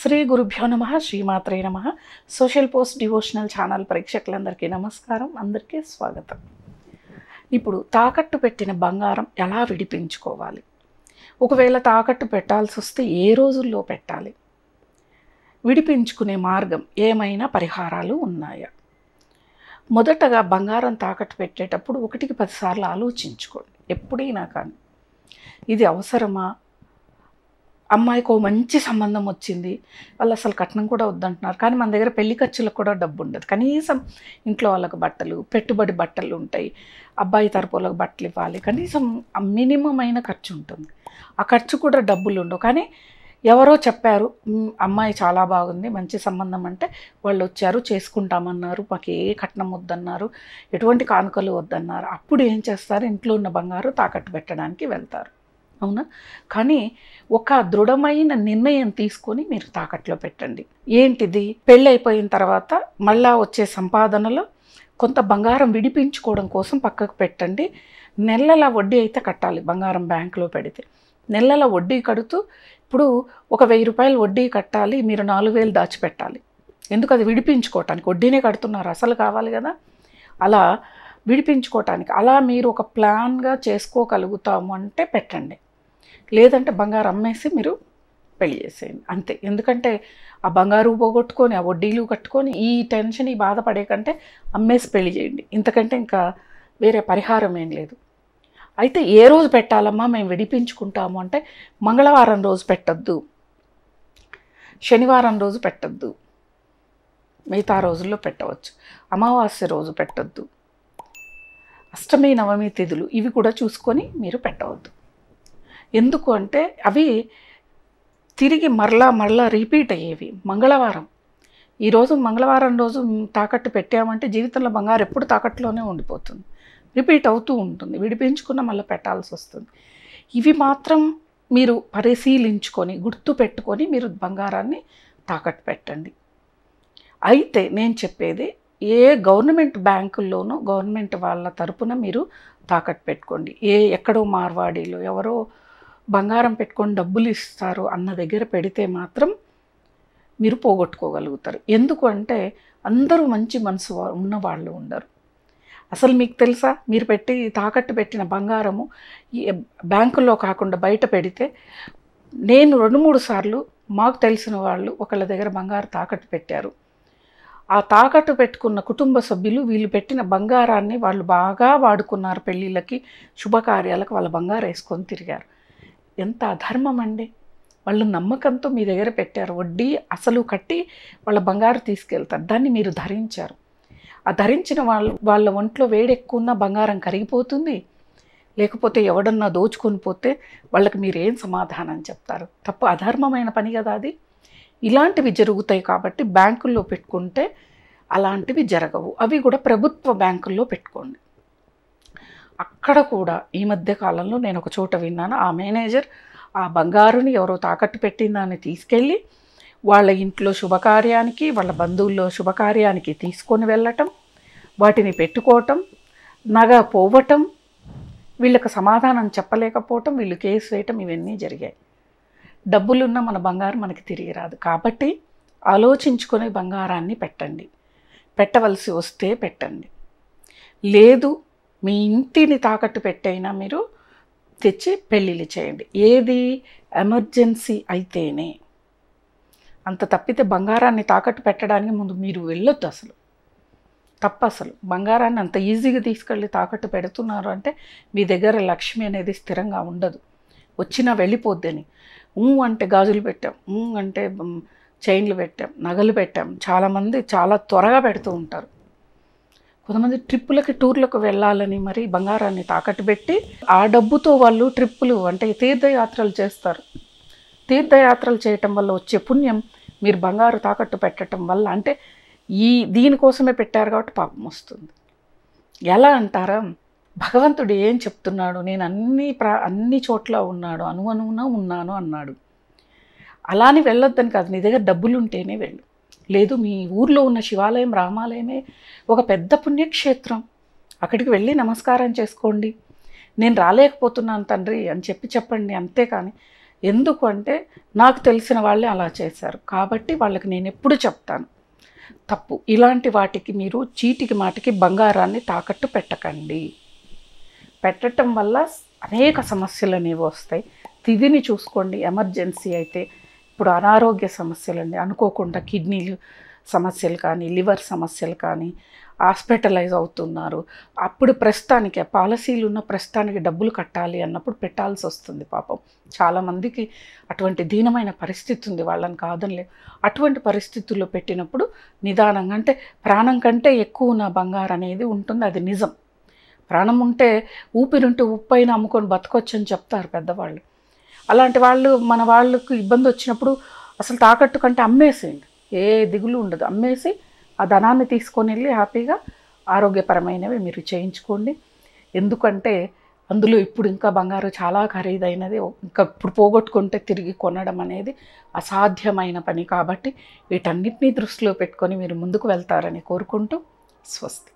శ్రీ గురుభ్యో నమ శ్రీమాత్రే నమ సోషల్ పోస్ట్ డివోషనల్ ఛానల్ ప్రేక్షకులందరికీ నమస్కారం, అందరికీ స్వాగతం. ఇప్పుడు తాకట్టు పెట్టిన బంగారం ఎలా విడిపించుకోవాలి, ఒకవేళ తాకట్టు పెట్టాల్సి వస్తే ఏ రోజుల్లో పెట్టాలి, విడిపించుకునే మార్గం ఏమైనా పరిహారాలు ఉన్నాయా? మొదటగా బంగారం తాకట్టు పెట్టేటప్పుడు 1కి 10 సార్లు ఆలోచించుకోండి. ఎప్పుడైనా కానీ ఇది అవసరమా, అమ్మాయికి మంచి సంబంధం వచ్చింది, వాళ్ళు అసలు కట్నం కూడా వద్దంటున్నారు, కానీ మన దగ్గర పెళ్లి ఖర్చులకు కూడా డబ్బు ఉండదు, కనీసం ఇంట్లో వాళ్ళకి బట్టలు, పెట్టుబడి బట్టలు ఉంటాయి, అబ్బాయి తరపు వాళ్ళకి బట్టలు ఇవ్వాలి, కనీసం మినిమం అయిన ఖర్చు ఉంటుంది. ఆ ఖర్చు కూడా డబ్బులు ఉండవు. కానీ ఎవరో చెప్పారు అమ్మాయి చాలా బాగుంది, మంచి సంబంధం అంటే వాళ్ళు వచ్చారు, చేసుకుంటామన్నారు, మాకు ఏ కట్నం వద్దన్నారు, ఎటువంటి కానుకలు వద్దన్నారు. అప్పుడు ఏం చేస్తారు, ఇంట్లో ఉన్న బంగారు తాకట్టు పెట్టడానికి వెళ్తారు, అవునా? కానీ ఒక దృఢమైన నిర్ణయం తీసుకొని మీరు తాకట్లో పెట్టండి. ఏంటిది, పెళ్ళి అయిపోయిన తర్వాత మళ్ళా వచ్చే సంపాదనలో కొంత బంగారం విడిపించుకోవడం కోసం పక్కకు పెట్టండి. నెలల వడ్డీ అయితే కట్టాలి. బంగారం బ్యాంకులో పెడితే నెలల వడ్డీ కడుతూ, ఇప్పుడు ఒక 1000 రూపాయలు వడ్డీ కట్టాలి, మీరు 4000 దాచిపెట్టాలి. ఎందుకు? అది విడిపించుకోవటానికి. వడ్డీనే కడుతున్నారు, అసలు కావాలి కదా. అలా విడిపించుకోవటానికి అలా మీరు ఒక ప్లాన్గా చేసుకోగలుగుతాము అంటే పెట్టండి. లేదంటే బంగారు అమ్మేసి మీరు పెళ్లి చేసేయండి, అంతే. ఎందుకంటే ఆ బంగారు పోగొట్టుకొని ఆ వడ్డీలు కట్టుకొని ఈ టెన్షన్, ఈ బాధపడే కంటే అమ్మేసి పెళ్లి చేయండి. ఇంతకంటే ఇంకా వేరే పరిహారం ఏం లేదు. అయితే ఏ రోజు పెట్టాలమ్మా మేము విడిపించుకుంటాము అంటే, మంగళవారం రోజు పెట్టద్దు, శనివారం రోజు పెట్టద్దు, మిగతా రోజుల్లో పెట్టవచ్చు. అమావాస్య రోజు పెట్టద్దు, అష్టమి నవమి తిథులు ఇవి కూడా చూసుకొని మీరు పెట్టవద్దు. ఎందుకు అంటే అవి తిరిగి మరలా రిపీట్ అయ్యేవి. మంగళవారం, ఈరోజు మంగళవారం రోజు తాకట్టు పెట్టామంటే జీవితంలో బంగారు ఎప్పుడు తాకట్టులోనే ఉండిపోతుంది, రిపీట్ అవుతూ ఉంటుంది, విడిపించుకున్న మళ్ళీ పెట్టాల్సి వస్తుంది. ఇవి మాత్రం మీరు పరిశీలించుకొని గుర్తు పెట్టుకొని మీరు బంగారాన్ని తాకట్టు పెట్టండి. అయితే నేను చెప్పేది, ఏ గవర్నమెంట్ బ్యాంకుల్లోనూ గవర్నమెంట్ వాళ్ళ తరపున మీరు తాకట్టు పెట్టుకోండి. ఎక్కడో మార్వాడీలో ఎవరో బంగారం పెట్టుకొని డబ్బులు ఇస్తారు అన్న దగ్గర పెడితే మాత్రం మీరు పోగొట్టుకోగలుగుతారు. ఎందుకు అంటే అందరూ మంచి మనసు ఉన్నవాళ్ళు ఉండరు. అసలు మీకు తెలుసా, మీరు తాకట్టు పెట్టిన బంగారము బ్యాంకుల్లో కాకుండా బయట పెడితే, నేను 2-3 సార్లు మాకు తెలిసిన వాళ్ళు ఒకళ్ళ దగ్గర బంగారు తాకట్టు పెట్టారు. ఆ తాకట్టు పెట్టుకున్న కుటుంబ సభ్యులు వీళ్ళు పెట్టిన బంగారాన్ని వాళ్ళు బాగా వాడుకున్నారు, పెళ్ళిళ్ళకి, శుభకార్యాలకు వాళ్ళ బంగారు వేసుకొని తిరిగారు. ఎంత అధర్మం అండి! వాళ్ళు నమ్మకంతో మీ దగ్గర పెట్టారు, వడ్డీ అసలు కట్టి వాళ్ళ బంగారు తీసుకెళ్తారు, దాన్ని మీరు ధరించారు. ఆ ధరించిన వాళ్ళ ఒంట్లో వేడి ఎక్కువ ఉన్న బంగారం కరిగిపోతుంది, లేకపోతే ఎవడన్నా దోచుకొని పోతే వాళ్ళకి మీరు ఏం సమాధానం చెప్తారు? తప్పు, అధర్మమైన పని కదా అది. ఇలాంటివి జరుగుతాయి కాబట్టి బ్యాంకుల్లో పెట్టుకుంటే అలాంటివి జరగవు. అవి కూడా ప్రభుత్వ బ్యాంకుల్లో పెట్టుకోండి. అక్కడ కూడా ఈ మధ్య కాలంలో నేను ఒక చోట విన్నాను, ఆ మేనేజర్ ఆ బంగారుని ఎవరో తాకట్టు పెట్టిన దాన్ని తీసుకెళ్ళి వాళ్ళ ఇంట్లో శుభకార్యానికి, వాళ్ళ బంధువుల్లో శుభకార్యానికి తీసుకొని వెళ్ళటం, వాటిని పెట్టుకోవటం, నగ పోవటం, వీళ్ళకి సమాధానం చెప్పలేకపోవటం, వీళ్ళు కేసు వేయటం, ఇవన్నీ జరిగాయి. డబ్బులున్న మన బంగారం మనకి తిరిగి రాదు. కాబట్టి ఆలోచించుకొని బంగారాన్ని పెట్టండి. పెట్టవలసి వస్తే పెట్టండి, లేదు మీ ఇంటిని తాకట్టు పెట్టైనా మీరు తెచ్చి పెళ్ళిళ్ళు చేయండి. ఏది ఎమర్జెన్సీ అయితేనే. అంత తప్పితే బంగారాన్ని తాకట్టు పెట్టడానికి ముందు మీరు వెళ్ళొద్దు, అసలు తప్పు. అసలు బంగారాన్ని అంత ఈజీగా తీసుకెళ్ళి తాకట్టు పెడుతున్నారు అంటే మీ దగ్గర లక్ష్మి అనేది స్థిరంగా ఉండదు, వచ్చినా వెళ్ళిపోద్దని. అంటే గాజులు పెట్టాం, అంటే చైన్లు పెట్టాం, నగలు పెట్టాం, చాలామంది చాలా త్వరగా పెడుతూ ఉంటారు. కొంతమంది ట్రిప్పులకి, టూర్లకు వెళ్ళాలని మరి బంగారాన్ని తాకట్టు పెట్టి ఆ డబ్బుతో వాళ్ళు ట్రిప్పులు అంటే తీర్థయాత్రలు చేస్తారు. తీర్థయాత్రలు చేయటం వల్ల వచ్చే పుణ్యం మీరు బంగారు తాకట్టు పెట్టడం వల్ల, అంటే దీనికోసమే పెట్టారు కాబట్టి పాపం వస్తుంది. ఎలా అంటారా, భగవంతుడు ఏం చెప్తున్నాడు, నేను అన్ని చోట్ల ఉన్నాడు, అణువణువున ఉన్నాను అన్నాడు. అలాని వెళ్ళొద్దని కాదు, నీ దగ్గర డబ్బులు ఉంటేనే వెళ్ళు. లేదు మీ ఊర్లో ఉన్న శివాలయం, రామాలయమే ఒక పెద్ద పుణ్యక్షేత్రం, అక్కడికి వెళ్ళి నమస్కారం చేసుకోండి, నేను రాలేకపోతున్నాను తండ్రి అని చెప్పండి. అంతేకాని ఎందుకు అంటే నాకు తెలిసిన వాళ్ళే అలా చేశారు కాబట్టి వాళ్ళకి నేను ఎప్పుడు చెప్తాను, తప్పు. ఇలాంటి వాటికి మీరు చీటికి మాటికి బంగారాన్ని తాకట్టు పెట్టకండి. పెట్టడం వల్ల అనేక సమస్యలు అనేవి వస్తాయి. తిథిని చూసుకోండి. ఎమర్జెన్సీ అయితే ఇప్పుడు అనారోగ్య సమస్యలండి, అనుకోకుండా కిడ్నీలు సమస్యలు కానీ లివర్ సమస్యలు కానీ హాస్పిటలైజ్ అవుతున్నారు. అప్పుడు ప్రస్తుతానికి పాలసీలు ఉన్న ప్రస్తుతానికి డబ్బులు కట్టాలి అన్నప్పుడు పెట్టాల్సి వస్తుంది. పాపం చాలామందికి అటువంటి దీనమైన పరిస్థితి ఉంది, వాళ్ళని కాదనిలే. అటువంటి పరిస్థితుల్లో పెట్టినప్పుడు నిదానంగా, అంటే ప్రాణం కంటే ఎక్కువ నా బంగారం అనేది ఉంటుంది, అది నిజం. ప్రాణం ఉంటే ఊపిరుంటే ఉప్పైన అమ్ముకొని బతకొచ్చు అని చెప్తారు పెద్దవాళ్ళు. అలాంటి వాళ్ళు మన వాళ్ళకు ఇబ్బంది వచ్చినప్పుడు అసలు తాకట్టు కంటే అమ్మేసేయండి, ఏ దిగులు ఉండదు. అమ్మేసి ఆ ధనాన్ని తీసుకొని వెళ్ళి హ్యాపీగా ఆరోగ్యపరమైనవి మీరు చేయించుకోండి. ఎందుకంటే అందులో ఇప్పుడు ఇంకా బంగారం చాలా ఖరీదైనది. ఇంకా ఇప్పుడు పోగొట్టుకుంటే తిరిగి కొనడం అనేది అసాధ్యమైన పని. కాబట్టి వీటన్నిటినీ దృష్టిలో పెట్టుకొని మీరు ముందుకు వెళ్తారని కోరుకుంటూ స్వస్తి.